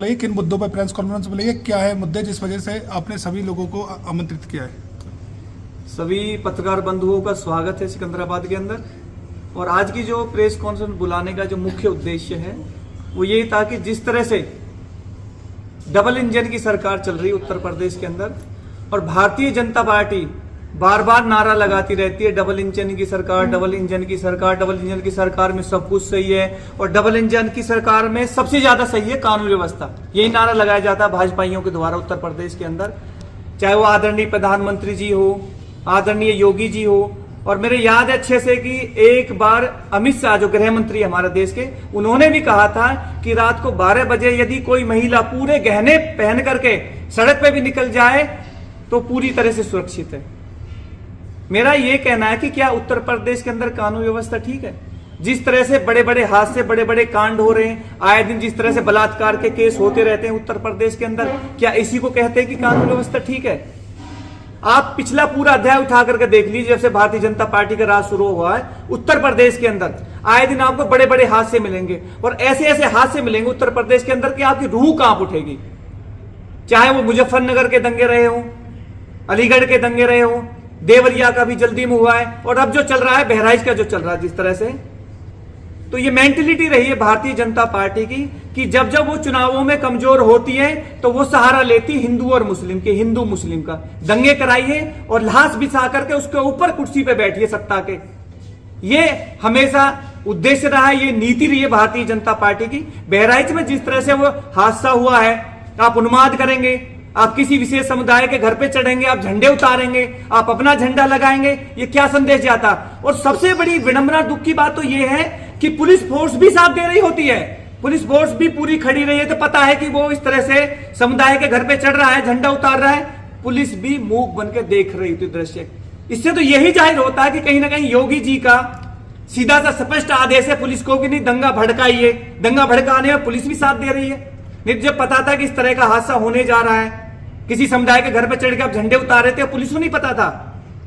किन मुद्दों पर प्रेस कॉन्फ्रेंस बुलाई, क्या है मुद्दे जिस वजह से आपने सभी लोगों को आमंत्रित किया है? सभी पत्रकार बंधुओं का स्वागत है सिकंदराबाद के अंदर। और आज की जो प्रेस कॉन्फ्रेंस बुलाने का जो मुख्य उद्देश्य है वो ये था कि जिस तरह से डबल इंजन की सरकार चल रही है उत्तर प्रदेश के अंदर और भारतीय जनता पार्टी बार बार नारा लगाती रहती है डबल इंजन की सरकार, डबल इंजन की सरकार, डबल इंजन की सरकार में सब कुछ सही है और डबल इंजन की सरकार में सबसे ज्यादा सही है कानून व्यवस्था। यही नारा लगाया जाता है भाजपाइयों के द्वारा उत्तर प्रदेश के अंदर, चाहे वो आदरणीय प्रधानमंत्री जी हो, आदरणीय योगी जी हो। और मेरे याद है अच्छे से कि एक बार अमित शाह जो गृह मंत्री हमारे देश के, उन्होंने भी कहा था कि रात को 12 बजे यदि कोई महिला पूरे गहने पहन करके सड़क पे भी निकल जाए तो पूरी तरह से सुरक्षित है। मेरा यह कहना है कि क्या उत्तर प्रदेश के अंदर कानून व्यवस्था ठीक है? जिस तरह से बड़े बड़े हादसे, बड़े बड़े कांड हो रहे हैं, आए दिन जिस तरह से बलात्कार के केस होते रहते हैं उत्तर प्रदेश के अंदर, क्या इसी को कहते हैं कि कानून व्यवस्था ठीक है? आप पिछला पूरा अध्याय उठा करके देख लीजिए, जब से भारतीय जनता पार्टी का राज शुरू हुआ है उत्तर प्रदेश के अंदर आए दिन आपको बड़े बड़े हादसे मिलेंगे और ऐसे ऐसे हादसे मिलेंगे उत्तर प्रदेश के अंदर कि आपकी रूह कांप उठेगी। चाहे वो मुजफ्फरनगर के दंगे रहे हो, अलीगढ़ के दंगे रहे हो, देवरिया का भी जल्दी में हुआ है और अब जो चल रहा है बहराइच का जो चल रहा है जिस तरह से, तो ये मेंटेलिटी रही है भारतीय जनता पार्टी की कि जब जब वो चुनावों में कमजोर होती है तो वो सहारा लेती हिंदू और मुस्लिम के, हिंदू मुस्लिम का। दंगे कराइए और लाश बिछा करके उसके ऊपर कुर्सी पे बैठिए सत्ता के। ये हमेशा उद्देश्य रहा है, ये नीति रही है भारतीय जनता पार्टी की। बहराइच में जिस तरह से वो हादसा हुआ है, आप उन्माद करेंगे, आप किसी विशेष समुदाय के घर पे चढ़ेंगे, आप झंडे उतारेंगे, आप अपना झंडा लगाएंगे, ये क्या संदेश जाता? और सबसे बड़ी विडंबना, दुख की बात तो ये है कि पुलिस फोर्स भी साथ दे रही होती है, पुलिस फोर्स भी पूरी खड़ी रही है। तो पता है कि वो इस तरह से समुदाय के घर पे चढ़ रहा है, झंडा उतार रहा है, पुलिस भी मूक बन के देख रही थी दृश्य। इससे तो यही जाहिर होता है कि कहीं ना कहीं योगी जी का सीधा सा स्पष्ट आदेश है पुलिस को कि नहीं दंगा भड़काइए। दंगा भड़काने में पुलिस भी साथ दे रही है। नहीं जब पता था कि इस तरह का हादसा होने जा रहा है, किसी समुदाय के घर पर चढ़ के आप झंडे उतार रहे थे, पुलिस को नहीं पता था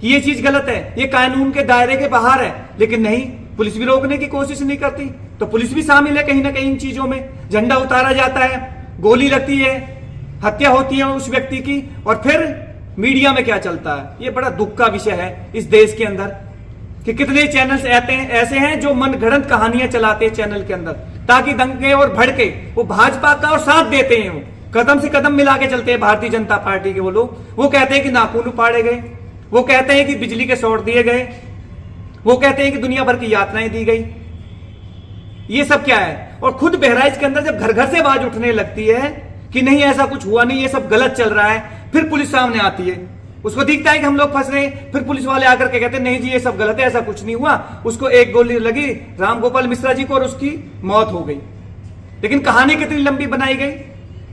कि ये चीज गलत है, ये कानून के दायरे के बाहर है, लेकिन नहीं, पुलिस भी रोकने की कोशिश नहीं करती। तो पुलिस भी शामिल है कहीं ना कहीं इन चीजों में। झंडा उतारा जाता है, गोली लगती है, हत्या होती है उस व्यक्ति की, और फिर मीडिया में क्या चलता है। ये बड़ा दुख का विषय है इस देश के अंदर कि कितने चैनल्स ऐसे हैं जो मनगढ़ंत कहानियां चलाते हैं चैनल के अंदर, ताकि दंगे और भड़के वो भाजपा का और साथ देते हैं। वो कदम से कदम मिला के चलते हैं भारतीय जनता पार्टी के वो लोग। वो कहते हैं कि नाखून उपाड़े गए, वो कहते हैं कि बिजली के शॉर्ट दिए गए, वो कहते हैं कि दुनिया भर की यातनाएं दी गई। ये सब क्या है? और खुद बहराइच के अंदर जब घर घर से आवाज उठने लगती है कि नहीं ऐसा कुछ हुआ नहीं, ये सब गलत चल रहा है, फिर पुलिस सामने आती है, उसको दिखता है कि हम लोग फंस रहे हैं, फिर पुलिस वाले आकर के कहते हैं नहीं जी ये सब गलत है, ऐसा कुछ नहीं हुआ, उसको एक गोली लगी राम गोपाल मिश्रा जी को और उसकी मौत हो गई। लेकिन कहानी कितनी लंबी बनाई गई।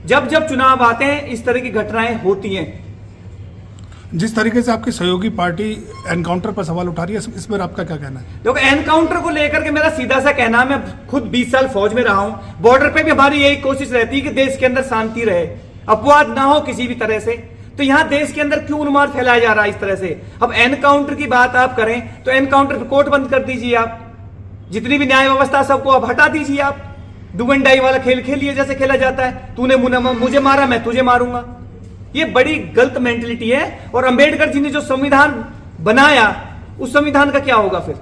जब जब चुनाव आते हैं इस तरह की घटनाएं होती हैं। जिस तरीके से आपकी सहयोगी पार्टी एनकाउंटर पर सवाल उठा रही है, इस पर आपका क्या कहना है? देखो, एनकाउंटर को लेकर के मेरा सीधा सा कहना, मैं खुद 20 साल फौज में रहा हूं, बॉर्डर पे भी हमारी यही कोशिश रहती है कि देश के अंदर शांति रहे, अपवाद ना हो किसी भी तरह से। तो यहां देश के अंदर क्यों उन्माद फैलाया जा रहा है इस तरह से? अब एनकाउंटर की बात आप करें तो एनकाउंटर कोर्ट बंद कर दीजिए, आप जितनी भी न्याय व्यवस्था सबको अब हटा दीजिए। आप डुगंडाई वाला खेल खेलिए जैसे खेला जाता है, तूने मुझे मारा मैं तुझे मारूंगा। ये बड़ी गलत मेंटलिटी है। और अंबेडकर जी ने जो संविधान बनाया उस संविधान का क्या होगा फिर?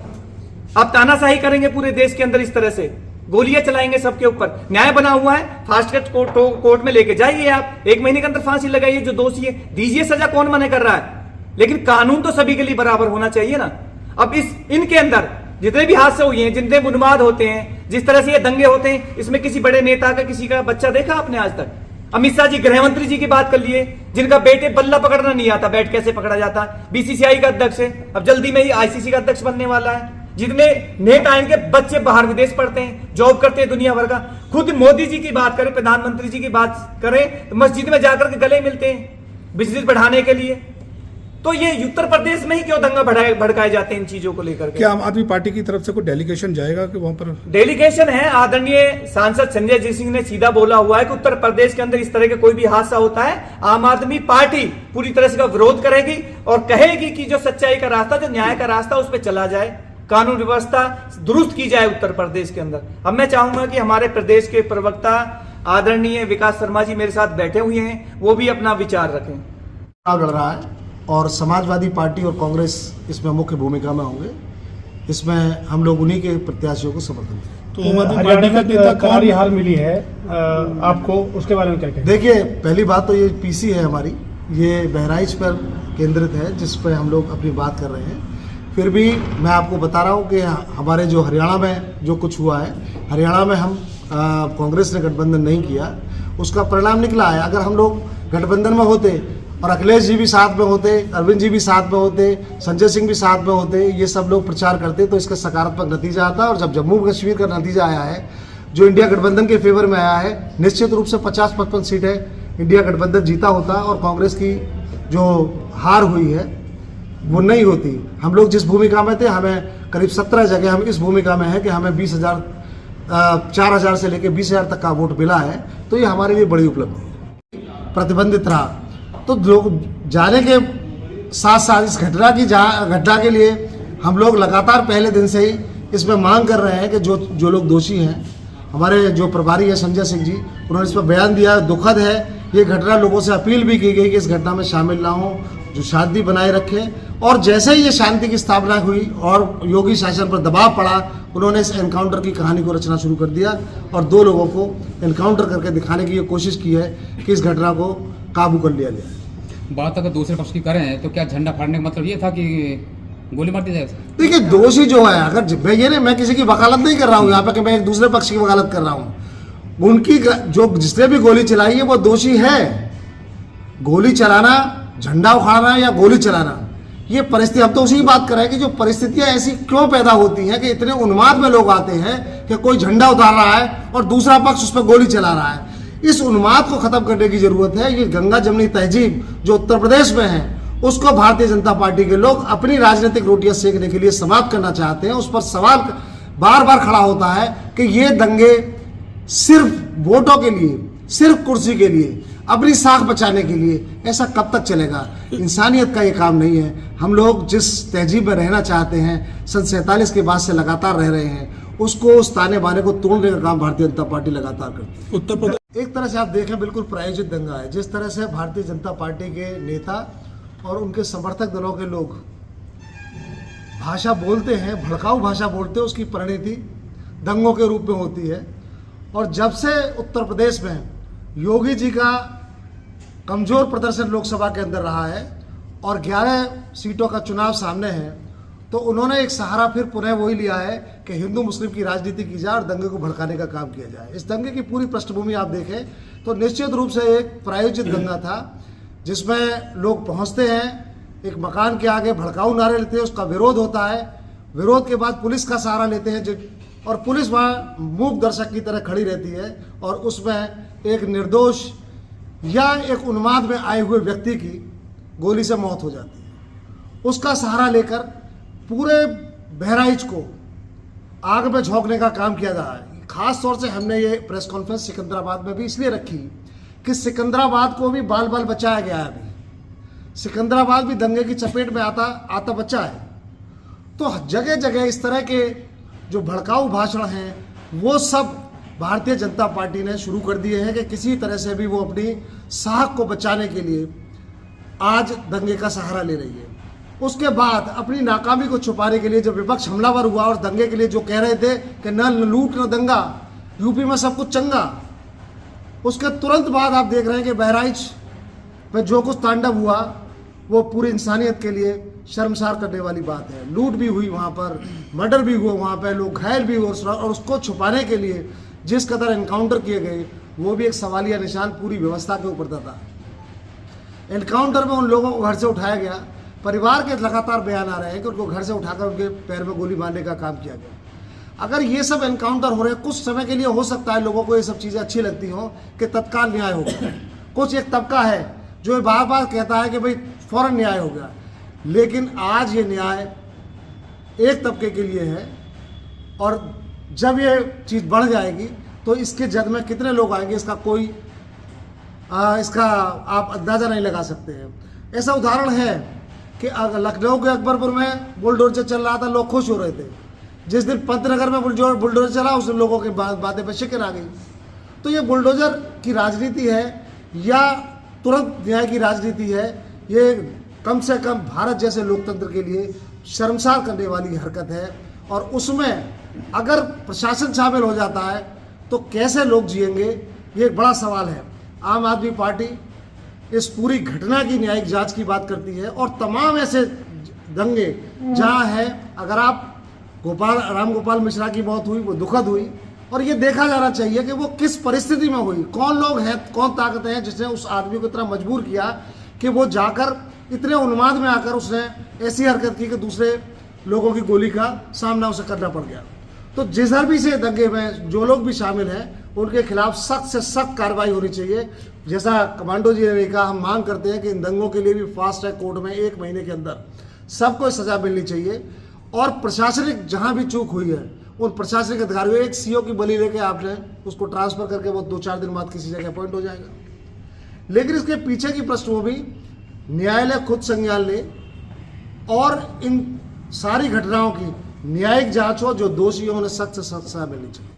आप तानाशाही करेंगे पूरे देश के अंदर, इस तरह से गोलियां चलाएंगे सबके ऊपर। न्याय बना हुआ है, फास्ट ट्रैक कोर्ट में लेके जाइए, आप 1 महीने के अंदर फांसी लगाइए जो दोषी है, दीजिए सजा, कौन मना कर रहा है? लेकिन कानून तो सभी के लिए बराबर होना चाहिए ना। अब इनके अंदर जितने भी हादसे हुए हैं, जितने उन्माद होते हैं, जिस तरह से ये दंगे होते हैं, इसमें किसी बड़े नेता का किसी का बच्चा देखा आपने आज तक? अमित शाह जी गृह मंत्री जी की बात कर लिए, जिनका बेटे बल्ला पकड़ना नहीं आता, बैट कैसे पकड़ा जाता, बीसीसीआई का अध्यक्ष है, अब जल्दी में ही आईसीसी का अध्यक्ष बनने वाला है। जितने नेता इनके बच्चे बाहर विदेश पढ़ते हैं, जॉब करते हैं दुनिया भर का। खुद मोदी जी की बात करें, प्रधानमंत्री जी की बात करें तो मस्जिद में जाकर के गले मिलते हैं बिजनेस बढ़ाने के लिए। तो ये उत्तर प्रदेश में ही क्यों दंगा भड़काए जाते हैं इन चीजों को लेकर के? क्या आम आदमी पार्टी की तरफ से कोई डेलीगेशन जाएगा कि वहां पर? डेलीगेशन है, आदरणीय सांसद संजय जी सिंह ने सीधा बोला हुआ है कि उत्तर प्रदेश के अंदर इस तरह का कोई भी हादसा होता है, आम आदमी पार्टी पूरी तरह से का विरोध करेगी और कहेगी कि जो सच्चाई का रास्ता, जो न्याय का रास्ता, उस पर चला जाए, कानून व्यवस्था दुरुस्त की जाए उत्तर प्रदेश के अंदर। अब मैं चाहूंगा कि हमारे प्रदेश के प्रवक्ता आदरणीय विकास शर्मा जी मेरे साथ बैठे हुए हैं, वो भी अपना विचार रखें। चुनाव लड़ रहा है और समाजवादी पार्टी और कांग्रेस इसमें मुख्य भूमिका में होंगे। इसमें हम लोग उन्हीं के प्रत्याशियों को समर्थन देंगे। तो आम आदमी हरियाणा पार्टी का नेता में करारी कौन? हार मिली है आपको, उसके बारे में क्या कहें? देखिए, पहली बात तो ये पीसी है हमारी, ये बहराइच पर केंद्रित है जिस पर हम लोग अपनी बात कर रहे हैं। फिर भी मैं आपको बता रहा हूँ कि हमारे जो हरियाणा में जो कुछ हुआ है, हरियाणा में हम कांग्रेस ने गठबंधन नहीं किया, उसका परिणाम निकला है। अगर हम लोग गठबंधन में होते और अखिलेश जी भी साथ में होते, अरविंद जी भी साथ में होते, संजय सिंह भी साथ में होते, ये सब लोग प्रचार करते तो इसका सकारात्मक नतीजा आता। और जब जम्मू कश्मीर का नतीजा आया है जो इंडिया गठबंधन के फेवर में आया है, निश्चित रूप से 50-55 सीटें इंडिया गठबंधन जीता होता और कांग्रेस की जो हार हुई है वो नहीं होती। हम लोग जिस भूमिका में थे, हमें करीब 17 जगह हम इस भूमिका में है कि हमें 4,000 से लेकर 20,000 तक का वोट मिला है, तो ये हमारे लिए बड़ी उपलब्धि है। प्रतिबंधित रहा तो लोग जाने के साथ साथ इस घटना के लिए हम लोग लगातार पहले दिन से ही इसमें मांग कर रहे हैं कि जो लोग दोषी हैं, हमारे जो प्रभारी है संजय सिंह जी, उन्होंने इस पर बयान दिया। दुखद है ये घटना, लोगों से अपील भी की गई कि इस घटना में शामिल ना हो, जो शांति बनाए रखें। और जैसे ही ये शांति की स्थापना हुई और योगी शासन पर दबाव पड़ा, उन्होंने इस एनकाउंटर की कहानी को रचना शुरू कर दिया और 2 लोगों को एनकाउंटर करके दिखाने की ये कोशिश की है कि इस घटना को काबू कर लिया गया। बात अगर दूसरे पक्ष की करें तो क्या झंडा फाड़ने का मतलब ये था कि गोली मार दी जाए? देखिए, दोषी जो है, अगर मैं किसी की वकालत नहीं कर रहा हूँ यहाँ पे कि मैं एक दूसरे पक्ष की वकालत कर रहा हूँ, उनकी जो जिसने भी गोली चलाई है वो दोषी है। गोली चलाना, झंडा उखाड़ना या गोली चलाना, ये परिस्थिति, हम तो उसी की बात कर रहे हैं कि जो परिस्थितियां ऐसी क्यों पैदा होती हैं कि इतने उन्माद में लोग आते हैं कि कोई झंडा उतार रहा है और दूसरा पक्ष उस पर गोली चला रहा है। इस उन्माद को खत्म करने की जरूरत है। ये गंगा जमनी तहजीब जो उत्तर प्रदेश में है, उसको भारतीय जनता पार्टी के लोग अपनी राजनीतिक रोटियां सेकने के लिए समाप्त करना चाहते हैं। उस पर सवाल बार बार खड़ा होता है कि ये दंगे सिर्फ वोटों के लिए, सिर्फ कुर्सी के लिए, अपनी साख बचाने के लिए, ऐसा कब तक चलेगा? इंसानियत का ये काम नहीं है। हम लोग जिस तहजीब में रहना चाहते हैं, सन 47 के बाद से लगातार रह रहे हैं, उसको, उस ताने बाने को तोड़ने का काम भारतीय जनता पार्टी लगातार करती है। उत्तर प्रदेश एक तरह से आप देखें, बिल्कुल प्रायोजित दंगा है। जिस तरह से भारतीय जनता पार्टी के नेता और उनके समर्थक दलों के लोग भाषा बोलते हैं, भड़काऊ भाषा बोलते हैं, उसकी परिणति दंगों के रूप में होती है। और जब से उत्तर प्रदेश में योगी जी का कमजोर प्रदर्शन लोकसभा के अंदर रहा है और 11 सीटों का चुनाव सामने है, तो उन्होंने एक सहारा फिर पुनः वही लिया है कि हिंदू मुस्लिम की राजनीति की जाए और दंगे को भड़काने का काम किया जाए। इस दंगे की पूरी पृष्ठभूमि आप देखें तो निश्चित रूप से एक प्रायोजित दंगा था, जिसमें लोग पहुंचते हैं, एक मकान के आगे भड़काऊ नारे लेते हैं, उसका विरोध होता है, विरोध के बाद पुलिस का सहारा लेते हैं और पुलिस वहाँ मूक दर्शक की तरह खड़ी रहती है और उसमें एक निर्दोष या एक उन्माद में आए हुए व्यक्ति की गोली से मौत हो जाती है। उसका सहारा लेकर पूरे बहराइच को आग में झोंकने का काम किया जा रहा है। खास तौर से हमने ये प्रेस कॉन्फ्रेंस सिकंदराबाद में भी इसलिए रखी कि सिकंदराबाद को भी बाल बाल बचाया गया है। अभी सिकंदराबाद भी दंगे की चपेट में आता बच्चा है। तो जगह जगह इस तरह के जो भड़काऊ भाषण हैं वो सब भारतीय जनता पार्टी ने शुरू कर दिए हैं कि किसी तरह से भी वो अपनी साख को बचाने के लिए आज दंगे का सहारा ले रही है। उसके बाद अपनी नाकामी को छुपाने के लिए जब विपक्ष हमलावर हुआ और दंगे के लिए जो कह रहे थे कि न लूट न दंगा, यूपी में सब कुछ चंगा, उसके तुरंत बाद आप देख रहे हैं कि बहराइच में जो कुछ तांडव हुआ वो पूरी इंसानियत के लिए शर्मसार करने वाली बात है। लूट भी हुई वहाँ पर, मर्डर भी हुआ वहाँ पर, लोग घायल भी हुए और उसको छुपाने के लिए जिस कदर एनकाउंटर किए गए वो भी एक सवालिया निशान पूरी व्यवस्था के ऊपर था। एनकाउंटर में उन लोगों को घर से उठाया गया, परिवार के लगातार बयान आ रहे हैं कि उनको घर से उठाकर उनके पैर में गोली मारने का काम किया गया। अगर ये सब एनकाउंटर हो रहे हैं, कुछ समय के लिए हो सकता है लोगों को ये सब चीज़ें अच्छी लगती हों कि तत्काल न्याय होगा। कुछ एक तबका है जो बार बार कहता है कि भाई फौरन न्याय होगा, लेकिन आज ये न्याय एक तबके के लिए है और जब ये चीज़ बढ़ जाएगी तो इसके जद में कितने लोग आएंगे इसका कोई इसका आप अंदाज़ा नहीं लगा सकते हैं। ऐसा उदाहरण है कि लखनऊ के अकबरपुर में बुलडोजर चल रहा था, लोग खुश हो रहे थे। जिस दिन पंतनगर में बुलडोजर चला उस दिन लोगों की बातें पे शिकन आ गई। तो ये बुलडोजर की राजनीति है या तुरंत न्याय की राजनीति है, ये कम से कम भारत जैसे लोकतंत्र के लिए शर्मसार करने वाली हरकत है। और उसमें अगर प्रशासन शामिल हो जाता है तो कैसे लोग जिएंगे, ये एक बड़ा सवाल है। आम आदमी पार्टी इस पूरी घटना की न्यायिक जांच की बात करती है और तमाम ऐसे दंगे जहां है, अगर आप राम गोपाल मिश्रा की मौत हुई वो दुखद हुई, और ये देखा जाना चाहिए कि वो किस परिस्थिति में हुई, कौन लोग हैं, कौन ताकतें हैं जिसने उस आदमी को इतना मजबूर किया कि वो जाकर इतने उन्माद में आकर उसने ऐसी हरकत की कि दूसरे लोगों की गोली का सामना उसे करना पड़ गया। तो जिस भी से दंगे में जो लोग भी शामिल हैं उनके खिलाफ सख्त से सख्त कार्रवाई होनी चाहिए। जैसा कमांडो जी ने कहा, हम मांग करते हैं कि इन दंगों के लिए भी फास्ट ट्रैक कोर्ट में 1 महीने के अंदर सबको सजा मिलनी चाहिए। और प्रशासनिक जहां भी चूक हुई है उन प्रशासनिक अधिकारियों, एक सीओ की बलि लेके आपने उसको ट्रांसफर करके वो 2-4 दिन बाद किसी जगह अपॉइंट हो जाएगा। लेकिन इसके पीछे की पृष्ठभूमि न्यायालय खुद संज्ञान ले और इन सारी घटनाओं की न्यायिक जांच हो, जो दोषियों ने सख्त से सख्त सजा मिलनी चाहिए।